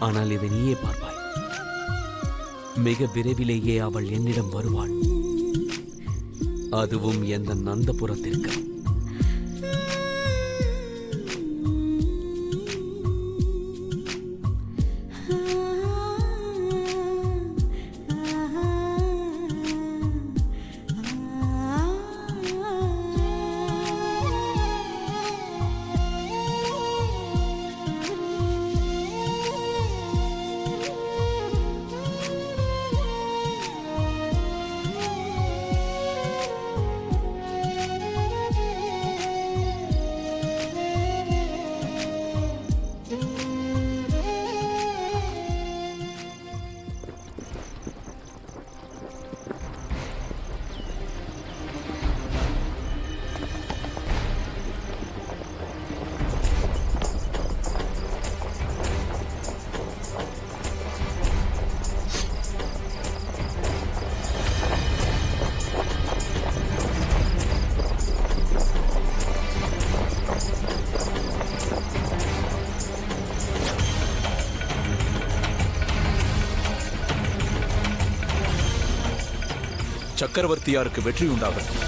ஆனால் இதை நீயே பார்ப்பாய். மிக விரைவிலேயே அவள் என்னிடம் வருவாள். அதுவும் எந்த நந்தபுரத்திற்கு. சக்கரவர்த்தியாருக்கு வெற்றி உண்டாகட்டும்.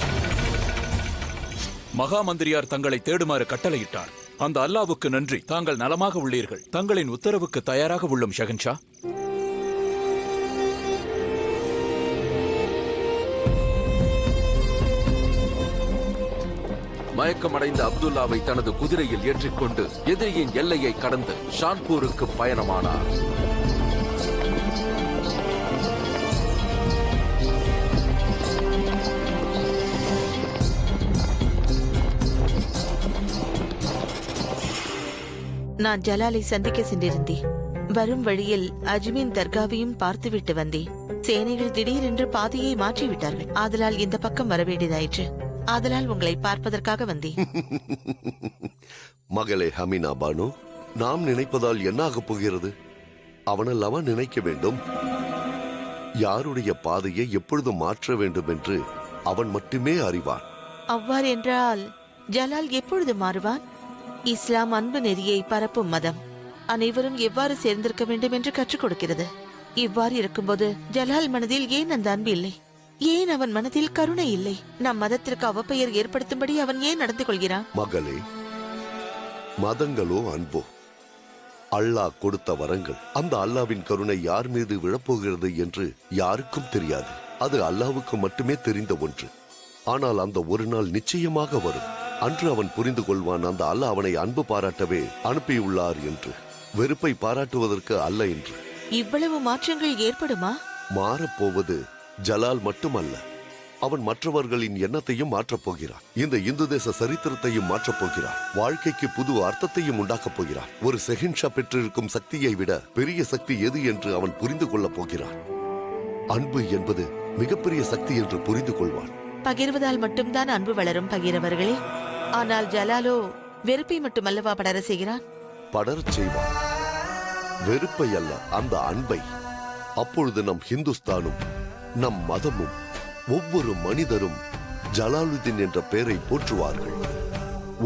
மகா மந்திரியார் தங்களை தேடுமாறு கட்டளையிட்டார். அந்த அல்லாவுக்கு நன்றி, தாங்கள் நலமாக உள்ளீர்கள். தங்களின் உத்தரவுக்கு தயாராக உள்ளோம் ஷகன்ஷா. மயக்கமடைந்த அப்துல்லாவை தனது குதிரையில் ஏற்றிக்கொண்டு எதிரியின் எல்லையை கடந்து ஷான்பூருக்கு பயணமானார். நான் ஜலாலை சந்திக்க சென்றிருந்தேன். வரும் வழியில் அஜ்மீன் தர்காவையும் பார்த்துவிட்டு வந்தேன். சேனைகள் திடீரென்று பாதையை மாற்றிவிட்டார்கள். ஆதலால் இந்த பக்கம் வரவேண்டியதாயிற்று. ஆதலால் உங்களை பார்ப்பதற்காக வந்தேன். மகளே ஹமீனா பானு, நாம் நினைப்பதால் என்னாகப் போகிறது? அவனல்லவா நினைக்க வேண்டும். யாருடைய பாதையை எப்பொழுது மாற்ற வேண்டும் என்று அவன் மட்டுமே அறிவான். அவ்வாறு என்றால் ஜலால் எப்பொழுது மாறுவான்? இஸ்லாம் அன்பு நெறியை பரப்பும் மதம். அனைவரும் எவ்வாறு சேர்ந்திருக்க வேண்டும் என்று கற்றுக் கொடுக்கிறது. இவ்வாறு இருக்கும்போது ஜலால் மனதில் ஏன் அந்த அன்பு இல்லை? ஏன் அவன் மனதில் கருணை இல்லை? நம் மதத்திற்கு அவப்பெயர் ஏற்படுத்தும்படி அவன் ஏன் நடந்து கொள்கிறான்? மகளே, மதங்களோ அன்போ அல்லாஹ் கொடுத்த வரங்கள். அந்த அல்லாவின் கருணை யார் மீது விழப்போகிறது என்று யாருக்கும் தெரியாது. அது அல்லாவுக்கு மட்டுமே தெரிந்த ஒன்று. ஆனால் அந்த ஒரு நாள் நிச்சயமாக வரும். அன்று அவன் புரிந்து கொள்வான், அந்த அல்லாஹ் அவனை அன்பு பாராட்டவே அனுப்பியுள்ளார் என்று, வெறுப்பை பாராட்டுவதற்கு அல்ல என்று. இவ்வளவு மாற்றங்கள் ஏற்படுமா? மாறப்போவது ஜலால் மட்டுமல்ல, அவன் மற்றவர்களின் எண்ணத்தையும் மாற்றப் போகிறான். இந்த இந்து தேச சரித்திரத்தையும் மாற்றப் போகிறான். வாழ்க்கைக்கு புது அர்த்தத்தையும் உண்டாக்கப் போகிறான். ஒரு செஹின்ஷா பெற்றிருக்கும் சக்தியை விட பெரிய சக்தி எது என்று அவன் புரிந்து கொள்ளப் போகிறான். அன்பு என்பது மிகப்பெரிய சக்தி என்று புரிந்து கொள்வான். பகிர்வதால் மட்டும்தான் அன்பு வளரும் பகிரவர்களே. ஆனால் ஜலாலோ வெறுப்பை மட்டுமல்லவா படர செய்கிறான்? படரச் செய்வான், வெறுப்பை அல்ல, அந்த அன்பை. அப்பொழுது நம் ஹிந்துஸ்தானும் நம் மதமும் ஒவ்வொரு மனிதரும் ஜலாலுதீன் என்ற பெயரை போற்றுவார்கள்.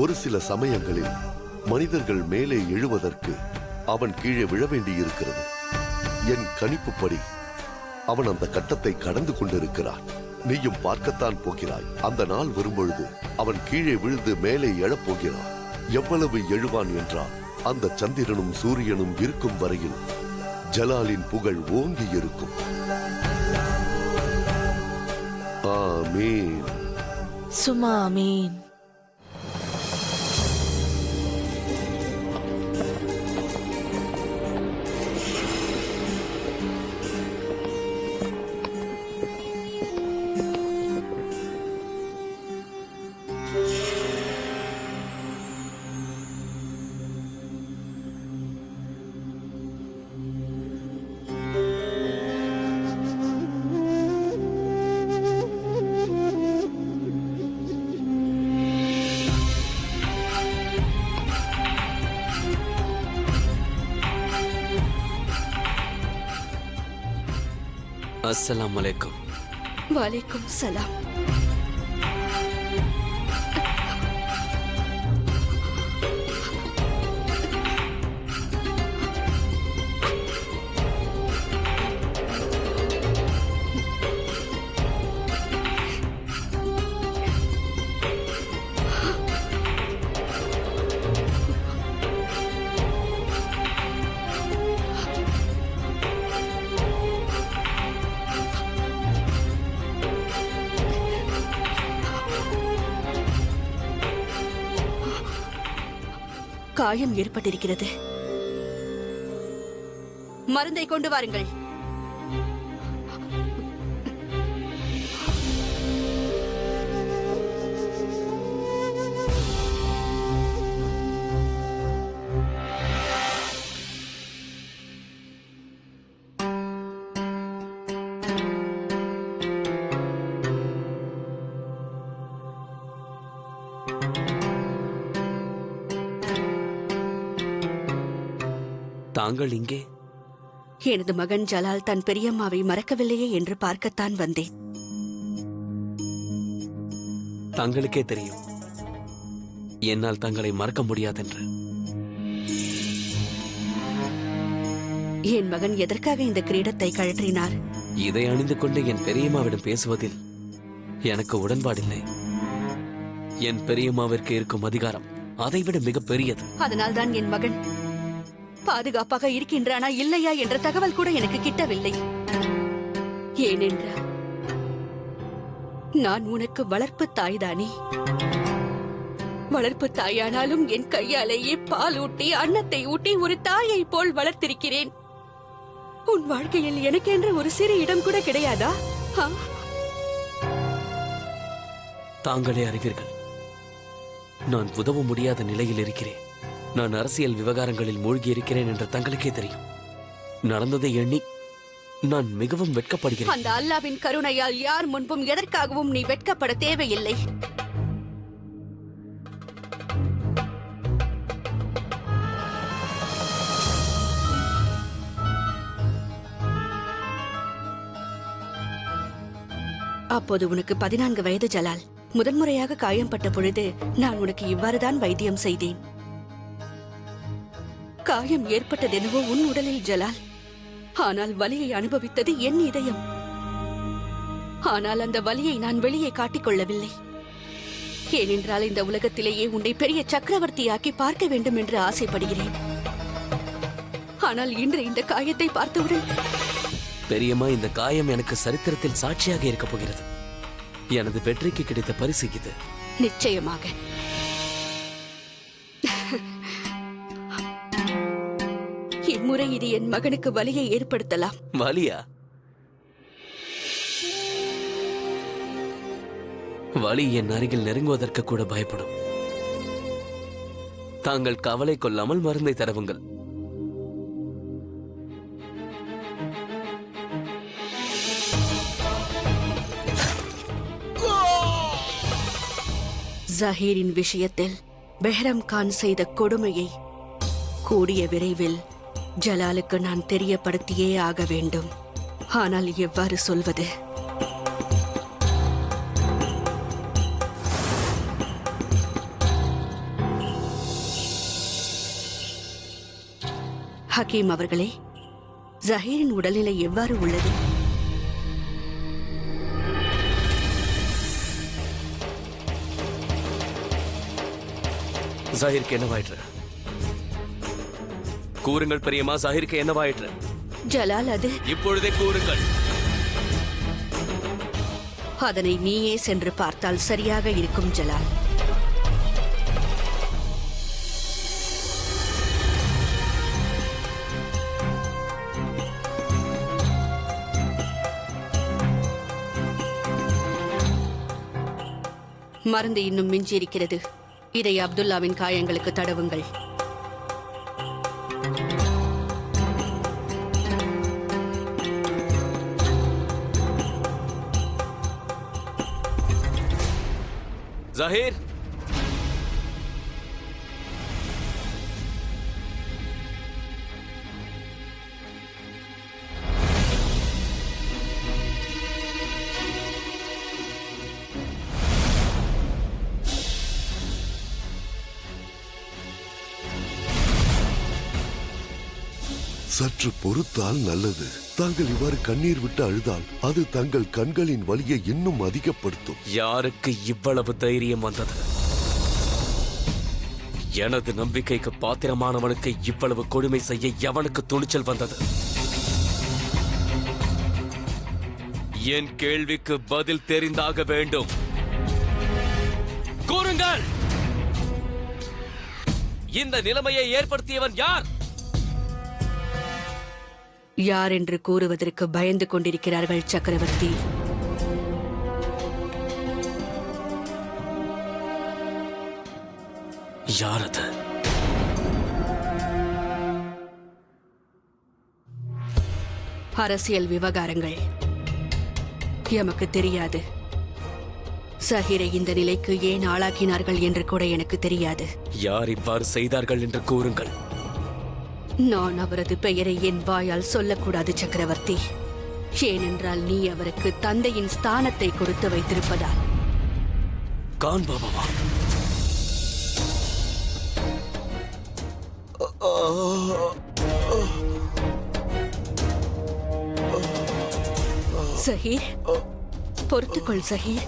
ஒரு சில சமயங்களில் மனிதர்கள் மேலே எழுவதற்கு அவன் கீழே விழ வேண்டியிருக்கிறது. என் கணிப்புப்படி அவன் அந்த கட்டத்தை கடந்து கொண்டிருக்கிறான். நீயும் பார்க்கத்தான் போகிறாய். அந்த நாள் வரும்பொழுது அவன் கீழே விழுந்து மேலே எழப்போகிறான். எவ்வளவு எழுவான் என்றால், அந்த சந்திரனும் சூரியனும் இருக்கும் வரையில் ஜலாலின் புகழ் ஓங்கி இருக்கும். ஆமீன். சும்மா ஆமீன். அஸ்ஸலாமு அலைக்கும். வலைக்கும் சலாம். காயம் ஏற்பட்டிருக்கிறது. மருந்தை கொண்டு வாருங்கள். தாங்கள் இங்கே? எனது மகன் ஜலால் தன் பெரியம்மாவை மறக்கவில்லையே என்று பார்க்கத்தான் வந்தேன். தங்களுக்கே தெரியும் என்னால் தங்களை மறக்க முடியாதென்று. என் மகன் எதற்காக இந்த கிரீடத்தை கழற்றினார்? இதை அணிந்து கொண்டு என் பெரியம்மாவிடம் பேசுவதில் எனக்கு உடன்பாடில்லை. என் பெரியம்மாவிற்கு இருக்கும் அதிகாரம் அதைவிட மிக பெரியது. அதனால்தான் என் மகன் பாதுகாப்பாக இருக்கின்றானா இல்லையா என்ற தகவல் கூட எனக்கு கிட்டவில்லை. ஏனென்றால் நான் உனக்கு வளர்ப்பு தாய்தானே. வளர்ப்பு தாயானாலும் என் கையாலேயே பால் ஊட்டி அன்னத்தை ஊட்டி ஒரு தாயை போல் வளர்த்திருக்கிறேன். உன் வாழ்க்கையில் எனக்கென்று ஒரு சிறு இடம் கூட கிடையாதா? தாங்களே அறிவீர்கள், நான் உதவ முடியாத நிலையில் இருக்கிறேன். நான் அரசியல் விவகாரங்களில் மூழ்கி இருக்கிறேன் என்று தங்களுக்கே தெரியும். நடந்ததை எண்ணி நான் மிகவும் வெட்கப்படுகிறேன். அந்த அல்லாவின் கருணையால் யார் முன்பும் எதற்காகவும் நீ வெட்கப்பட தேவையில்லை. அப்போது உனக்கு 14 வயது ஜலால். முதன்முறையாக காயம்பட்ட பொழுது நான் உனக்கு இவ்வாறுதான் வைத்தியம் செய்தேன். காயம் ஏற்பட்டதெனவோ உன் உடலில் ஜலால், ஆனால் வலியை அனுபவித்தது என் இதயம். ஆனால் அந்த வலியை நான் வெளியே காட்டிக்கொள்ளவில்லை. ஏனென்றால் இந்த உலகத்திலேயே உன்னை பெரிய சக்கரவர்த்தியாக்கி பார்க்க வேண்டும் என்று ஆசைப்படுகிறேன். ஆனால் இன்று இந்த காயத்தை பார்த்தவுடன் பெரியம்மா, இந்த காயம் எனக்கு சரித்திரத்தில் சாட்சியாக இருக்கப் போகிறது. எனது வெற்றிக்கு கிடைத்த பரிசு இது. நிச்சயமாக. இம்முறை இது என் மகனுக்கு வலியை ஏற்படுத்தலாம். வலியா? வலி என் அருகில் நெருங்குவதற்கு கூட பயப்படும். தாங்கள் கவலை கொள்ளாமல் மருந்தை தரவுங்கள். ஜஹீரின் விஷயத்தில் பெஹ்ரம் கான் செய்த கொடுமையை கூடிய விரைவில் ஜலாலுக்கு நான் தெரியப்படுத்தியே ஆக வேண்டும். ஆனால் எவ்வாறு சொல்வது? ஹக்கீம் அவர்களே, ஜஹீரின் உடல்நிலை எவ்வாறு உள்ளது? ஜாஹிருக்கு என்னவாயிற்று? கூறுங்கள் பெரியம்மா, ஜாஹிருக்கு என்னவாயிற்று? ஜலால், அது இப்பொழுதே கூறுங்கள். அதனை நீயே சென்று பார்த்தால் சரியாக இருக்கும் ஜலால். மருந்து இன்னும் மிஞ்சியிருக்கிறது. இதை அப்துல்லாவின் காயங்களுக்கு தடவுங்கள். ஜஹீர், சற்று பொறுத்தால் நல்லது. தாங்கள் இவ்வாறு கண்ணீர் விட்டு அழுதால் அது தங்கள் கண்களின் வலியை இன்னும் அதிகப்படுத்தும். யாருக்கு இவ்வளவு தைரியம் வந்தது? எனது நம்பிக்கைக்கு பாத்திரமானவனுக்கு இவ்வளவு கொடுமை செய்ய எவனுக்கு துணிச்சல் வந்தது? என் கேள்விக்கு பதில் தெரிந்தாக வேண்டும். கூறுங்கள், இந்த நிலைமையை ஏற்படுத்தியவன் யார்? யார் என்று கூறுவதற்கு பயந்து கொண்டிருக்கிறார்கள் சக்கரவர்த்தி. யார் அது? அரசியல் விவகாரங்கள் எமக்கு தெரியாது. சஹீரை இந்த நிலைக்கு ஏன் ஆளாக்கினார்கள் என்று கூட எனக்கு தெரியாது. யார் இவ்வாறு செய்தார்கள் என்று கூறுங்கள். நான் அவரது பெயரை என் வாயால் சொல்லக்கூடாது சக்கரவர்த்தி. ஏனென்றால் நீ அவருக்கு தந்தையின் ஸ்தானத்தை கொடுத்து வைத்திருப்பதால். கான் பாபாவா? சஹீர், பொறுத்துக்கொள் சஹீர்.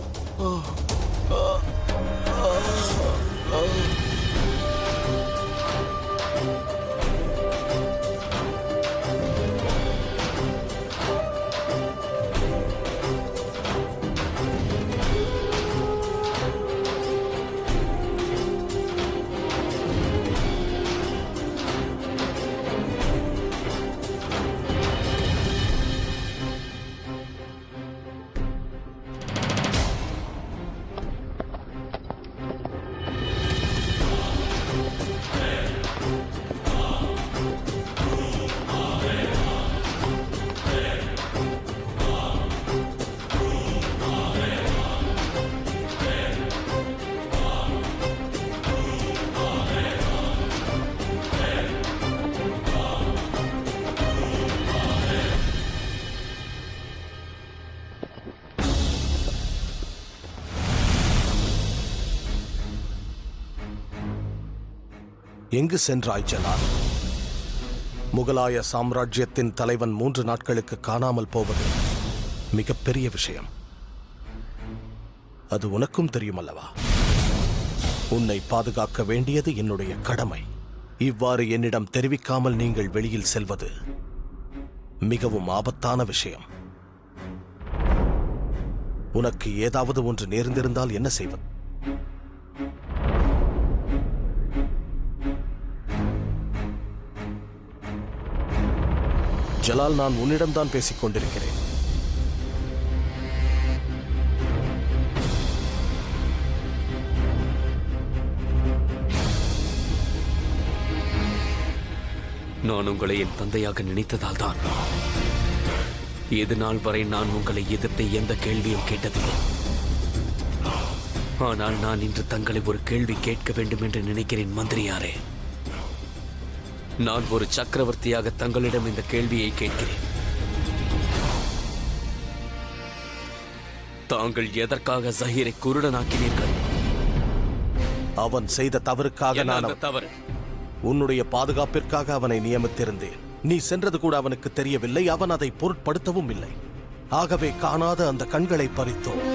எங்கு சென்றாய் ஜலால்? முகலாய சாம்ராஜ்யத்தின் தலைவன் 3 நாட்களுக்கு காணாமல் போவது மிகப்பெரிய விஷயம். அது உனக்கும் தெரியும் அல்லவா? உன்னை பாதுகாக்க வேண்டியது என்னுடைய கடமை. இவ்வாறு என்னிடம் தெரிவிக்காமல் நீங்கள் வெளியில் செல்வது மிகவும் ஆபத்தான விஷயம். உனக்கு ஏதாவது ஒன்று நேர்ந்திருந்தால் என்ன செய்வது? ஜலால், நான் உன்னிடம்தான் பேசிக் கொண்டிருக்கிறேன். நான் உங்களை என் தந்தையாக நினைத்ததால் தான் இது நாள் வரை நான் உங்களை எதிர்த்து எந்த கேள்வியும் கேட்டதில்லை. ஆனால் நான் இன்று தங்களை ஒரு கேள்வி கேட்க வேண்டும் என்று நினைக்கிறேன் மந்திரியாரே. நான் ஒரு சக்கரவர்த்தியாக தங்களிடம் இந்த கேள்வியை கேட்கிறேன். தாங்கள் எதற்காக ஜஹீரை குருடனாக்கினீர்கள்? அவன் செய்த தவறுக்காக நான் தவறு? உன்னுடைய பாதுகாப்பிற்காக அவனை நியமித்திருந்தேன். நீ சென்றது கூட அவனுக்கு தெரியவில்லை. அவன் அதை பொருட்படுத்தவும் இல்லை. ஆகவே காணாத அந்த கண்களை பறித்தோம்.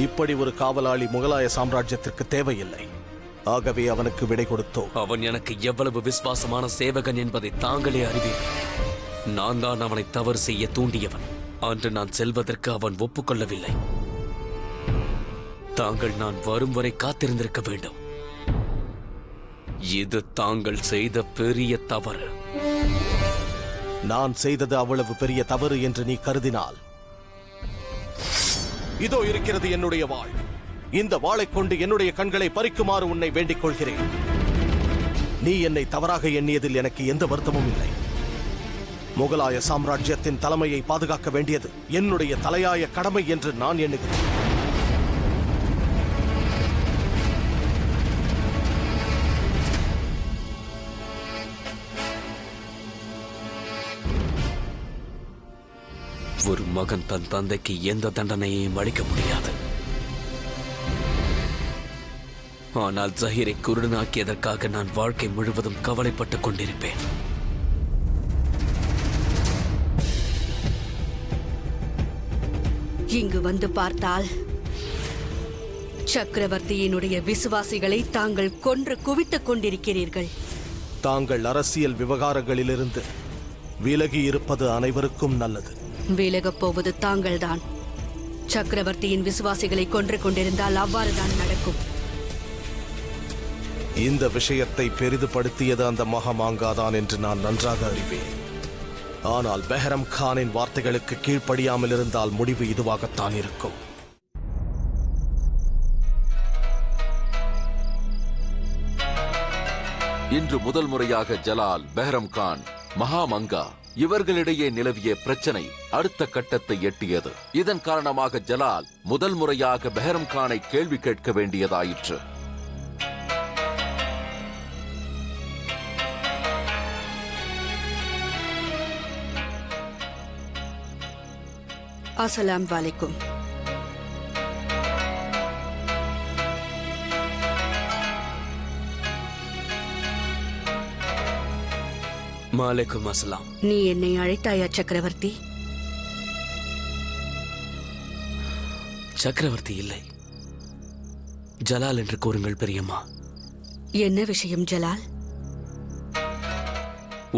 இப்படி ஒரு காவலாளி முகலாய சாம்ராஜ்யத்திற்கு தேவையில்லை. ஆகவே அவனுக்கு விடை கொடுத்தோம். அவன் எனக்கு எவ்வளவு விசுவாசமான சேவகன் என்பதை தாங்களே அறிவீர்கள். நான் தான் அவனை தவறு செய்ய தூண்டியவன். அன்று நான் செல்வதற்கு அவன் ஒப்புக்கொள்ளவில்லை. தாங்கள் நான் வரும் வரை காத்திருந்திருக்க வேண்டும். இது தாங்கள் செய்த பெரிய தவறு. நான் செய்தது அவ்வளவு பெரிய தவறு என்று நீ கருதினால், இதோ இருக்கிறது என்னுடைய வாள். இந்த வாளை கொண்டு என்னுடைய கண்களை பறிக்குமாறு உன்னை வேண்டிக் கொள்கிறேன். நீ என்னை தவறாக எண்ணியதில் எனக்கு எந்த வருத்தமும் இல்லை. முகலாய சாம்ராஜ்யத்தின் தலைமையை பாதுகாக்க வேண்டியது என்னுடைய தலையாய கடமை என்று நான் எண்ணுகிறேன். ஒரு மகன் தன் தந்தைக்கு எந்த தண்டனையையும் அளிக்க முடியாது. ஆனால் ஜஹீரை குருடனாக்கியதற்காக நான் வாழ்க்கை முழுவதும் கவலைப்பட்டுக் கொண்டிருப்பேன். இங்கு வந்து பார்த்தால் சக்கரவர்த்தியினுடைய விசுவாசிகளை தாங்கள் கொன்று குவித்துக் கொண்டிருக்கிறீர்கள். தாங்கள் அரசியல் விவகாரங்களிலிருந்து விலகி இருப்பது அனைவருக்கும் நல்லது. விலகப் போவது தாங்கள்தான். சக்கரவர்த்தியின் விசுவாசிகளை கொன்று கொண்டிருந்தால் அவ்வாறுதான் நடக்கும். இந்த விஷயத்தை பெரிதுபடுத்தியது அந்த மகாமாங்காதான் என்று நான் நன்றாக அறிவேன். ஆனால் பெஹரம் கானின் வார்த்தைகளுக்கு கீழ்ப்படியாமல் இருந்தால் முடிவு இதுவாகத்தான் இருக்கும். இன்று முதல் முறையாக ஜலால், பெஹரம் கான், மகாமங்கா இவர்களிடையே நிலவிய பிரச்சனை அடுத்த கட்டத்தை எட்டியது. இதன் காரணமாக ஜலால் முதல் முறையாக பெஹரம் கானை கேள்வி கேட்க வேண்டியதாயிற்று. அஸ்ஸலாம் வலைக்கும். மாலைக்கும் அஸ்ஸலாம். நீ என்னை அழைத்தாயா சக்கரவர்த்தி? சக்கரவர்த்தி இல்லை, ஜலால் என்று கூறுங்கள் பெரியம்மா. என்ன விஷயம் ஜலால்?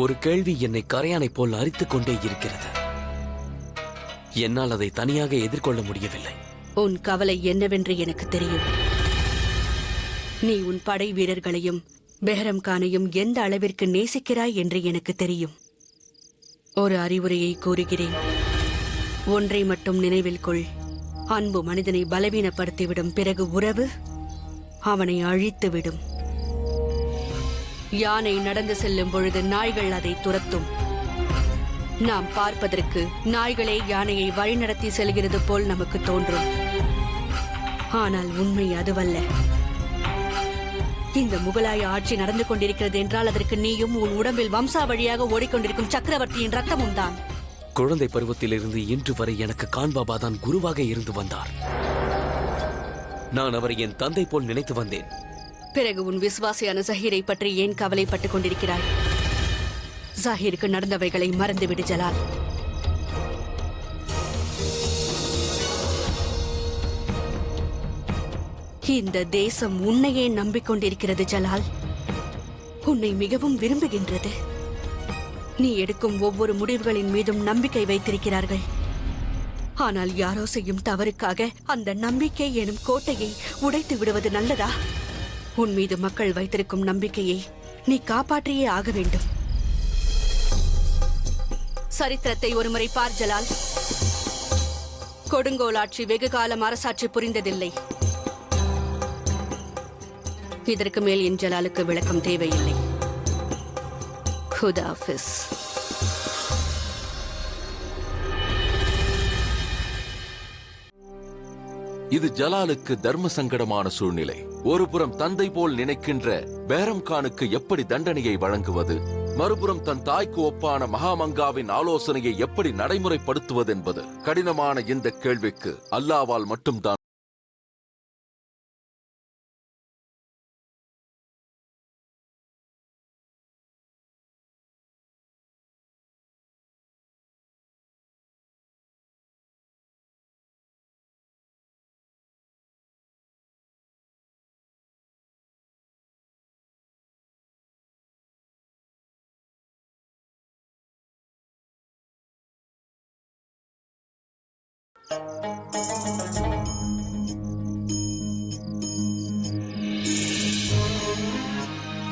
ஒரு கேள்வி என்னை கரையானை போல் அரித்துக் கொண்டே இருக்கிறது. என்னால் அதை தனியாக எதிர்கொள்ள முடியவில்லை. உன் கவலை என்னவென்று எனக்கு தெரியும். நீ உன் படை வீரர்களையும் பெஹரம் கானையும் எந்த அளவிற்கு நேசிக்கிறாய் என்று எனக்கு தெரியும். ஒரு அறிவுரையை கூறுகிறேன். ஒன்றை மட்டும் நினைவில் கொள். அன்பு மனிதனை பலவீனப்படுத்திவிடும், பிறகு உறவு அவனை அழித்துவிடும். யானை நடந்து செல்லும் பொழுது நாய்கள் அதை துரத்தும். நாம் பார்ப்பதற்கு நாய்களே யானையை வழிநடத்தி செல்கிறது போல் நமக்கு தோன்றும். ஆனால் உண்மை அதுவல்ல. இந்த முகலாய ஆட்சி நடந்து கொண்டிருக்கிறது என்றால் அதற்கு நீயும் உன் உடம்பில் வம்சாவழியாக ஓடிக்கொண்டிருக்கும் சக்கரவர்த்தியின் ரத்தமும் தான். குழந்தை பருவத்திலிருந்து இன்று வரை எனக்கு கான்பாபா தான் குருவாக இருந்து வந்தார். நான் அவரை என் தந்தை போல் நினைத்து வந்தேன். பிறகு உன் விசுவாசியான ஜஹீரை பற்றி ஏன் கவலைப்பட்டுக் கொண்டிருக்கிறாய்? ஜஹீருக்கு நடந்தவைகளை மறந்துவிடு ஜலால். இந்த தேசம் உன்னையே நம்பிக்கொண்டிருக்கிறது ஜலால். உன்னை மிகவும் விரும்புகின்றது. நீ எடுக்கும் ஒவ்வொரு முடிவுகளின் மீதும் நம்பிக்கை வைத்திருக்கிறார்கள். ஆனால் யாரோ செய்யும் தவறுக்காக அந்த நம்பிக்கை எனும் கோட்டையை உடைத்து விடுவது நல்லதா? உன் மீது மக்கள் வைத்திருக்கும் நம்பிக்கையை நீ காப்பாற்றியே ஆக வேண்டும். சரித்திரத்தை ஒருமுறை பார் ஜலால். கொடுங்கோலாட்சி வெகு காலம் அரசாட்சி புரிந்ததில்லை. இதற்கு மேல் என் ஜலாலுக்கு விளக்கம் தேவையில்லை. खुदा हाफिज. இது ஜலாலுக்கு தர்ம சங்கடமான சூழ்நிலை. ஒருபுறம் தந்தை போல் நினைக்கின்ற பெஹரம் கானுக்கு எப்படி தண்டனையை வழங்குவது, மறுபுறம் தன் தாய்க்கு ஒப்பான மகாமங்காவின் ஆலோசனையை எப்படி நடைமுறைப்படுத்துவது என்பது கடினமான இந்த கேள்விக்கு அல்லாவால் மட்டும்தான்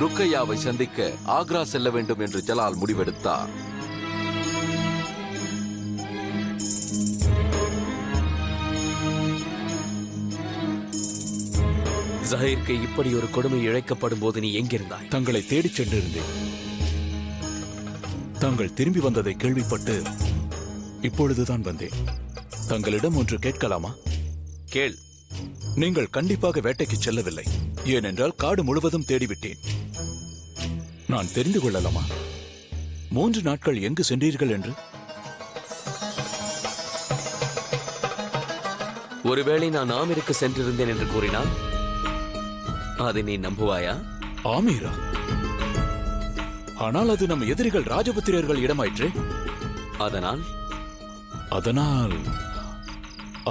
ருக்கையாவை சந்திக்க ஆக்ரா செல்ல வேண்டும் என்று ஜலால் முடிவெடுத்தார். ஜஹீருக்கு இப்படி ஒரு கொடுமை இழைக்கப்படும் போது நீ எங்கிருந்தாய்? தங்களை தேடிச் சென்றிருந்தேன். தாங்கள் திரும்பி வந்ததை கேள்விப்பட்டு இப்பொழுதுதான் வந்தேன். தங்களிடம் ஒன்று கேட்கலாமா? கேள். நீங்கள் கண்டிப்பாக வேட்டைக்கு செல்லவில்லை, ஏனென்றால் காடு முழுவதும் தேடிவிட்டேன். நான் தெரிந்து கொள்ளலாமா 3 நாட்கள் எங்கு சென்றீர்கள் என்று? ஒருவேளை நான் ஆமீருக்கு சென்றிருந்தேன் என்று கூறினால் அதை நீ நம்புவாயா? ஆமீரா? ஆனால் அது நம் எதிரிகள் ராஜபுத்திரர்கள் இடமாயிற்றே. அதனால் அதனால்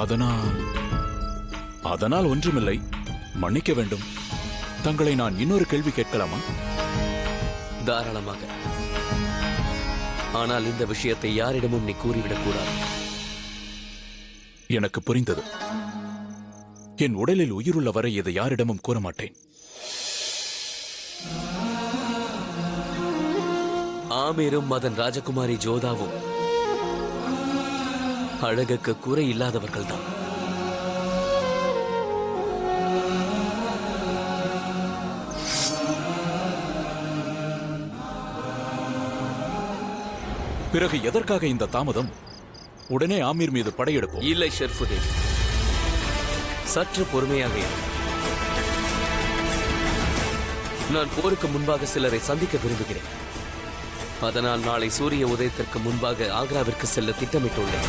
அதனால் அதனால் ஒன்றுமில்லை. மன்னிக்க வேண்டும். தங்களை நான் இன்னொரு கேள்வி கேட்கலாமா? தாராளமாக. ஆனால் இந்த விஷயத்தை யாரிடமும் நீ கூறிவிடக் கூடாது. எனக்கு புரிந்தது. என் உடலில் உயிருள்ள வரை இதை யாரிடமும் கூற மாட்டேன். ஆமீரும் அதன் ராஜகுமாரி ஜோதாவும் அழகுக்கு குறை இல்லாதவர்கள்தான். பிறகு எதற்காக இந்த தாமதம்? உடனே ஆமீர் மீது படையெடுப்போம். இல்லை ஷெர்ஃபுதீன், சற்று பொறுமையாக இரு. நான் போருக்கு முன்பாக சிலரை சந்திக்க விரும்புகிறேன். அதனால் நாளை சூரிய உதயத்திற்கு முன்பாக ஆக்ராவிற்கு செல்ல திட்டமிட்டுள்ளேன்.